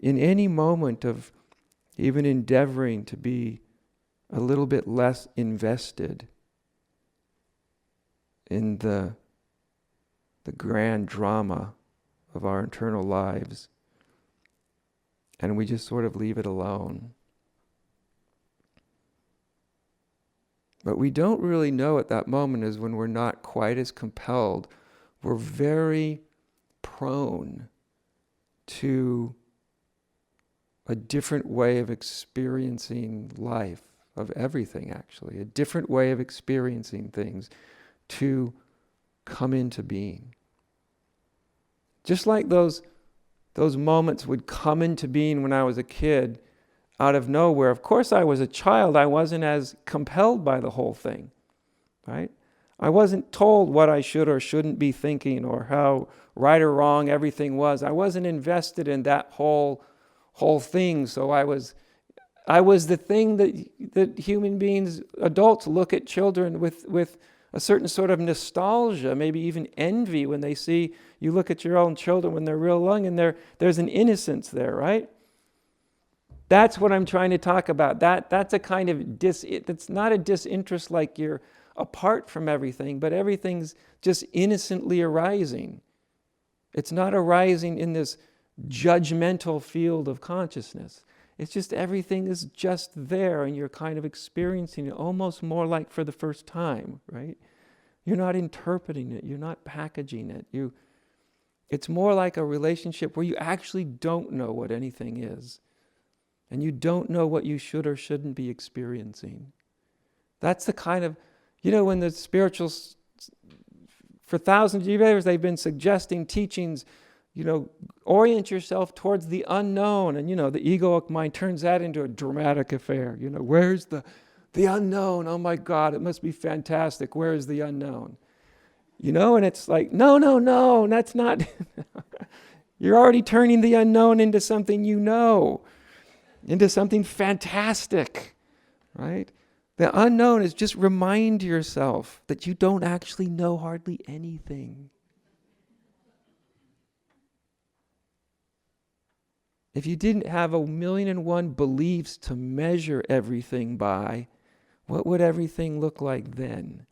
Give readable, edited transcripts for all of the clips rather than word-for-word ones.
in any moment of even endeavoring to be a little bit less invested in the grand drama of our internal lives, and we just sort of leave it alone. But we don't really know at that moment is when we're not quite as compelled. We're very prone to a different way of experiencing life, of everything actually, a different way of experiencing things to come into being. Just like those moments would come into being when I was a kid, out of nowhere. Of course, I was a child. I wasn't as compelled by the whole thing, right? I wasn't told what I should or shouldn't be thinking or how right or wrong everything was. I wasn't invested in that whole thing. So I was the thing that human beings, adults, look at children with a certain sort of nostalgia, maybe even envy when they see, you look at your own children when they're real young and there's an innocence there, right? That's what I'm trying to talk about. That's a kind of it's not a disinterest like you're apart from everything, but everything's just innocently arising. It's not arising in this judgmental field of consciousness. It's just everything is just there and you're kind of experiencing it almost more like for the first time, right? You're not interpreting it. You're not packaging it. It's more like a relationship where you actually don't know what anything is. And you don't know what you should or shouldn't be experiencing. That's the kind of, when the spirituals, for thousands of years, they've been suggesting teachings, orient yourself towards the unknown. And, the egoic mind turns that into a dramatic affair. Where's the unknown? Oh my God, it must be fantastic. Where is the unknown? And it's like, no, that's not. You're already turning the unknown into something into something fantastic, right? The unknown is just remind yourself that you don't actually know hardly anything. If you didn't have 1,000,001 beliefs to measure everything by, what would everything look like then?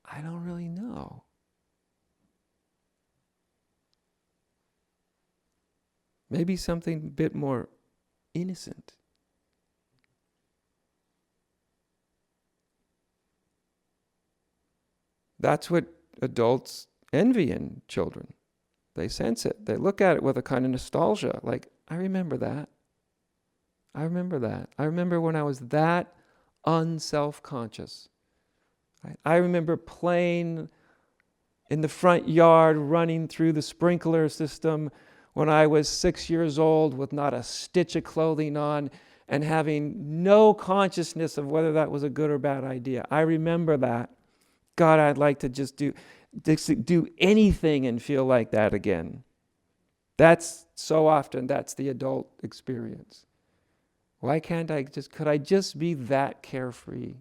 I don't really know. Maybe something a bit more innocent. That's what adults envy in children. They sense it. They look at it with a kind of nostalgia. Like, I remember that. I remember when I was that unself-conscious. I remember playing in the front yard, running through the sprinkler system when I was 6 years old with not a stitch of clothing on and having no consciousness of whether that was a good or bad idea. I remember that. God, I'd like to just do anything and feel like that again. That's so often, that's the adult experience. Why can't could I just be that carefree?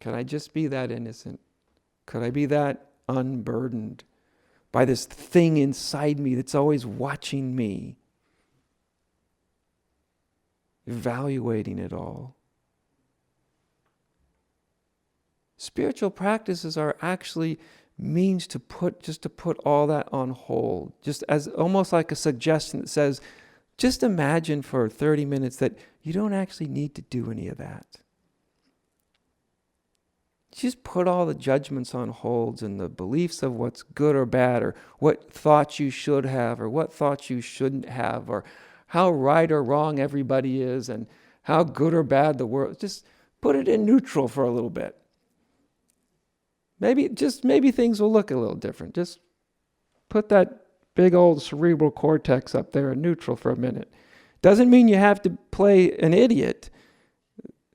Could I just be that innocent? Could I be that unburdened by this thing inside me that's always watching me, evaluating it all? Spiritual practices are actually means to put all that on hold, just as almost like a suggestion that says, just imagine for 30 minutes that you don't actually need to do any of that. Just put all the judgments on holds and the beliefs of what's good or bad, or what thoughts you should have, or what thoughts you shouldn't have, or how right or wrong everybody is, and how good or bad the world. Just put it in neutral for a little bit. Maybe things will look a little different. Just put that big old cerebral cortex up there in neutral for a minute. Doesn't mean you have to play an idiot.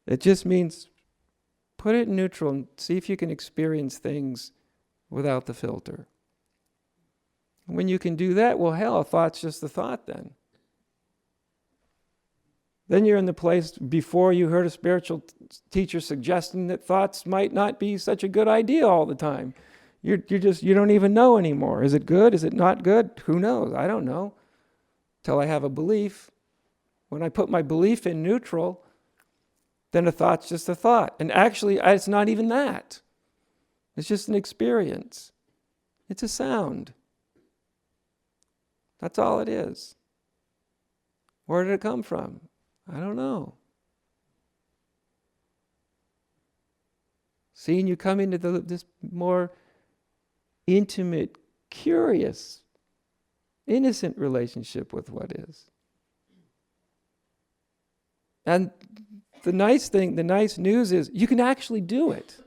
It just means put it in neutral and see if you can experience things without the filter. When you can do that, well, hell, a thought's just a thought then. Then you're in the place before you heard a spiritual teacher suggesting that thoughts might not be such a good idea all the time. You don't even know anymore. Is it good? Is it not good? Who knows? I don't know. Till I have a belief. When I put my belief in neutral, then a thought's just a thought. And actually, it's not even that. It's just an experience. It's a sound. That's all it is. Where did it come from? I don't know. Seeing you come into this more intimate, curious, innocent relationship with what is. And the nice news is you can actually do it.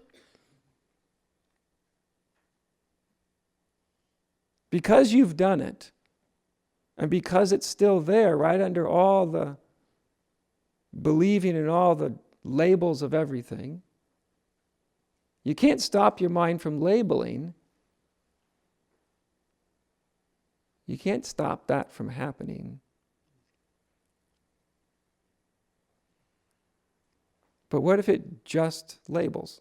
Because you've done it, and because it's still there, right under all the believing in all the labels of everything, you can't stop your mind from labeling. You can't stop that from happening. But what if it just labels?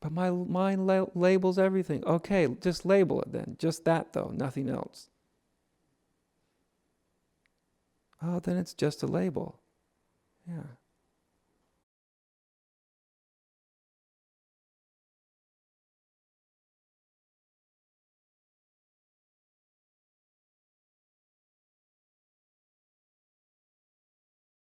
But my mind labels everything. Okay, just label it then. Just that though, nothing else. Oh, then it's just a label. Yeah.